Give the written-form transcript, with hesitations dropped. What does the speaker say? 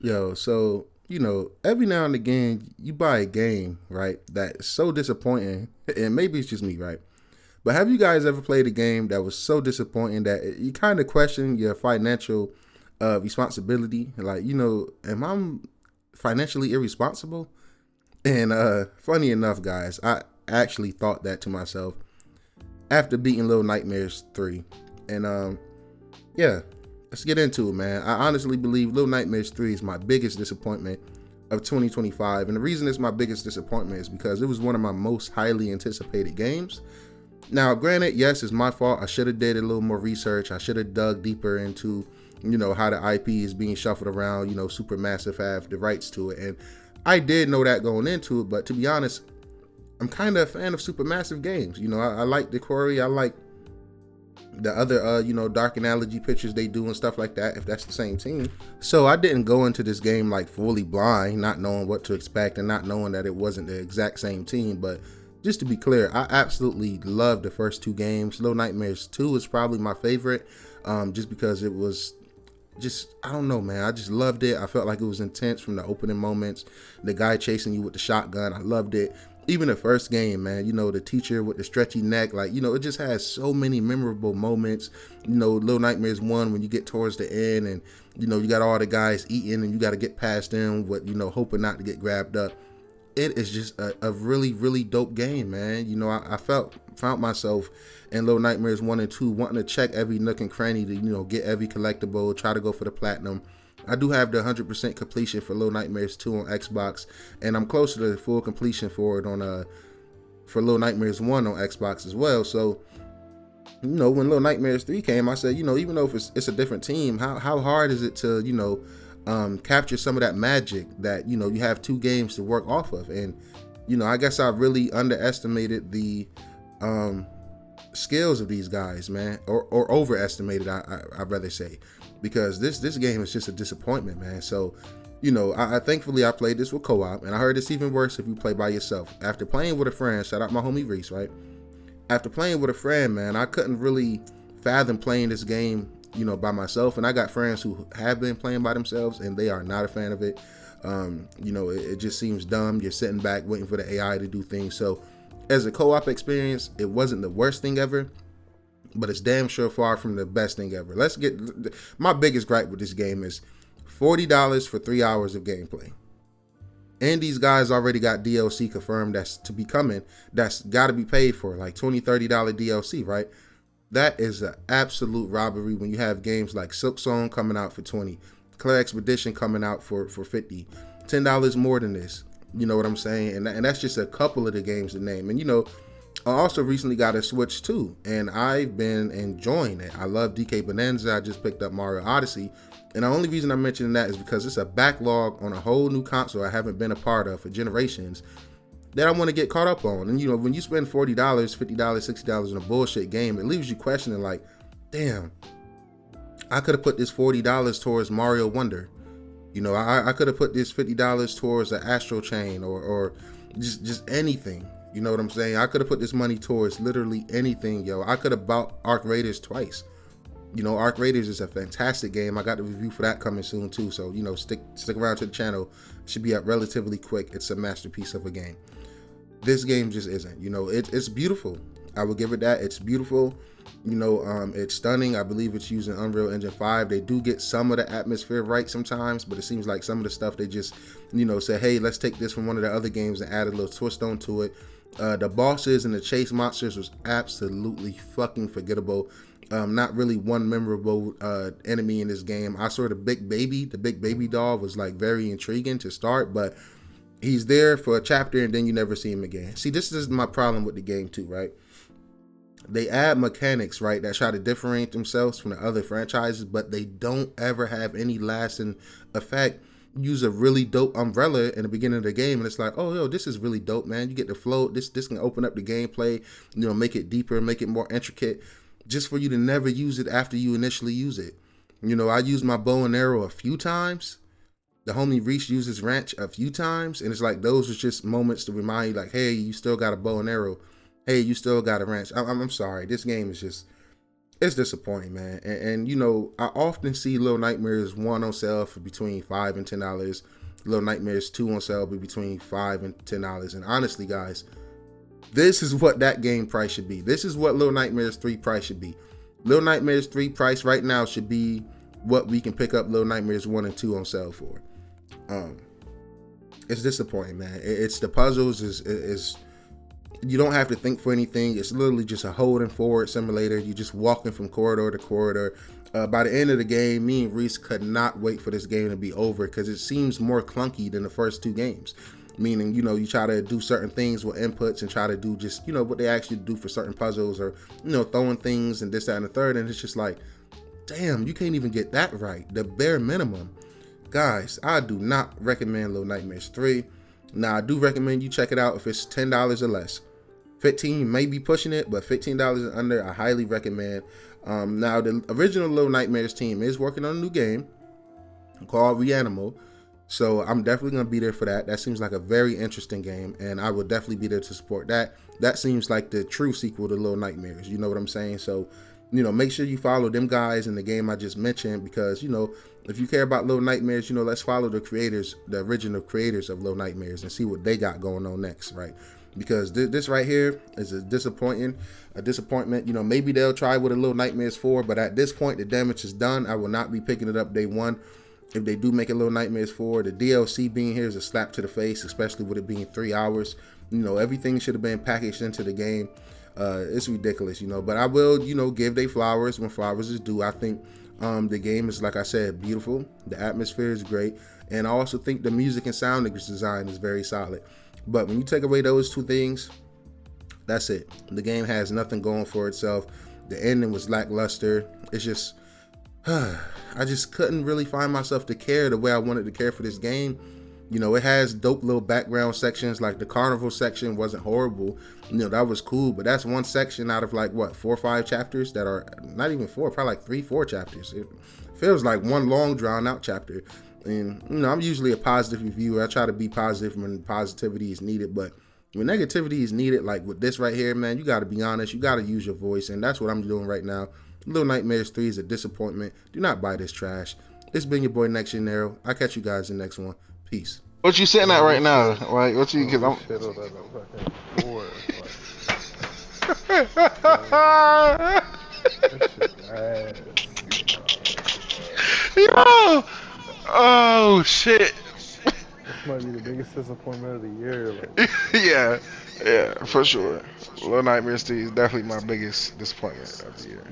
Yo, so every now and again you buy a game, right? That's so disappointing, and maybe it's just me, right? But have you guys ever played a game that was so disappointing that you kind of question your financial responsibility? Like, am I financially irresponsible? And funny enough, guys, I actually thought that to myself after beating Little Nightmares 3. And yeah, let's get into it, man. I honestly believe Little Nightmares 3 is my biggest disappointment of 2025. And the reason it's my biggest disappointment is because it was one of my most highly anticipated games. Now, granted, yes, it's my fault. I should have did a little more research. I should have dug deeper into, how the IP is being shuffled around. Supermassive have the rights to it. And I did know that going into it, but to be honest, I'm kind of a fan of Supermassive games. I like the Quarry. I like the other dark analogy pictures they do and stuff like that, if that's the same team. So I didn't go into this game like fully blind, not knowing what to expect and not knowing that it wasn't the exact same team. But just to be clear, I absolutely loved the first two games. Little Nightmares 2 is probably my favorite, just because it was just, I don't know, man, I just loved it. I felt like it was intense from the opening moments. The guy chasing you with the shotgun, I loved it. Even the first game, man, the teacher with the stretchy neck, like, it just has so many memorable moments. Little Nightmares 1, when you get towards the end and, you got all the guys eating and you got to get past them with, hoping not to get grabbed up. It is just a really, really dope game, man. I found myself in Little Nightmares 1 and 2 wanting to check every nook and cranny to, get every collectible, try to go for the platinum. I do have the 100% completion for Little Nightmares 2 on Xbox, and I'm closer to full completion for it on for Little Nightmares 1 on Xbox as well. So, when Little Nightmares 3 came, I said, even though if it's a different team, how hard is it to, capture some of that magic that, you have two games to work off of? And, I guess I really underestimated the skills of these guys, man, or overestimated, I'd rather say, because this game is just a disappointment, man. So, I thankfully I played this with co-op, and I heard it's even worse if you play by yourself. After playing with a friend, shout out my homie Reese, right? After playing with a friend, man, I couldn't really fathom playing this game, by myself. And I got friends who have been playing by themselves, and they are not a fan of it. It just seems dumb. You're sitting back waiting for the AI to do things. So, as a co-op experience, it wasn't the worst thing ever, but it's damn sure far from the best thing ever. Let's get my biggest gripe with this game is $40 for 3 hours of gameplay. And these guys already got DLC confirmed that's to be coming. That's got to be paid for, like $20, $30 DLC, right? That is an absolute robbery when you have games like Silk Song coming out for 20, Claire Expedition coming out for 50, $10 more than this. You know what I'm saying? And that's just a couple of the games to name. And I also recently got a Switch too, and I've been enjoying it. I love DK Bonanza. I just picked up Mario Odyssey. And the only reason I'm mentioning that is because it's a backlog on a whole new console I haven't been a part of for generations that I want to get caught up on. And when you spend $40, $50, $60 on a bullshit game, it leaves you questioning like, damn, I could have put this $40 towards Mario Wonder. I could have put this $50 towards an Astro Chain or just anything. You know what I'm saying? I could have put this money towards literally anything, yo. I could have bought Arc Raiders twice. Arc Raiders is a fantastic game. I got the review for that coming soon too. So, stick around to the channel. It should be up relatively quick. It's a masterpiece of a game. This game just isn't. It's beautiful. I would give it that. It's beautiful. It's stunning. I believe it's using Unreal Engine 5. They do get some of the atmosphere right sometimes, but it seems like some of the stuff they just, say, hey, let's take this from one of the other games and add a little twist onto it. The bosses and the chase monsters was absolutely fucking forgettable. Not really one memorable enemy in this game. I saw the big baby doll was like very intriguing to start, but he's there for a chapter and then you never see him again. See, this is my problem with the game too, right? They add mechanics, right, that try to differentiate themselves from the other franchises, but they don't ever have any lasting effect. Use a really dope umbrella in the beginning of the game, and it's like, oh, yo, this is really dope, man. You get to float. This can open up the gameplay, make it deeper, make it more intricate, just for you to never use it after you initially use it. I used my bow and arrow a few times. The homie Reese uses wrench a few times, and it's like those are just moments to remind you, like, hey, you still got a bow and arrow. Hey, you still got a wrench. I'm sorry. This game is just, It's disappointing, man. And you know, I often see Little Nightmares 1 on sale for between $5 and $10. Little Nightmares 2 on sale be between $5 and $10. And honestly, guys, this is what that game price should be. This is what Little Nightmares 3 price should be. Little Nightmares 3 price right now should be what we can pick up Little Nightmares 1 and 2 on sale for. It's disappointing, man. It's the puzzles is you don't have to think for anything. It's literally just a holding forward simulator. You're just walking from corridor to corridor. By the end of the game, me and Reese could not wait for this game to be over because it seems more clunky than the first two games. Meaning, you know, you try to do certain things with inputs and try to do just, you know, what they actually do for certain puzzles, or, you know, throwing things and this, that, and the third. And it's just like, damn, you can't even get that right. The bare minimum. Guys, I do not recommend Little Nightmares 3. Now, I do recommend you check it out if it's $10 or less. 15, you may be pushing it, but $15 and under, I highly recommend. Now, the original Little Nightmares team is working on a new game called Reanimal, so I'm definitely going to be there for that. That seems like a very interesting game, and I would definitely be there to support that. That seems like the true sequel to Little Nightmares, you know what I'm saying? So, you know, make sure you follow them guys in the game I just mentioned, because, you know, if you care about Little Nightmares, you know, let's follow the creators, the original creators of Little Nightmares, and see what they got going on next, right? Because this right here is a disappointment. You know, maybe they'll try with a Little Nightmares 4, but at this point, the damage is done. I will not be picking it up day one. If they do make a Little Nightmares 4, the DLC being here is a slap to the face, especially with it being 3 hours. You know, everything should have been packaged into the game. It's ridiculous, you know, but I will, you know, give they flowers when flowers is due. I think the game is, like I said, beautiful. The atmosphere is great. And I also think the music and sound design is very solid. But when you take away those two things, that's it. The game has nothing going for itself. The ending was lackluster. It's just, I just couldn't really find myself to care the way I wanted to care for this game. You know, it has dope little background sections, like the carnival section wasn't horrible. You know, that was cool, but that's one section out of like, what, 4 or 5 chapters that are not even 4, probably like 3, 4 chapters. It feels like one long drawn out chapter. And, you know, I'm usually a positive reviewer. I try to be positive when positivity is needed, but when negativity is needed, like with this right here, man, you got to be honest. You got to use your voice, and that's what I'm doing right now. Little Nightmares 3 is a disappointment. Do not buy this trash. It's been your boy NextGenNero. I'll catch you guys in the next one. Peace. What you sitting at right now? Like, what you? Cause I'm. Yo! Oh shit! This might be the biggest disappointment of the year. Like. Yeah, for sure. Little Nightmares 3 is definitely my biggest disappointment of the year.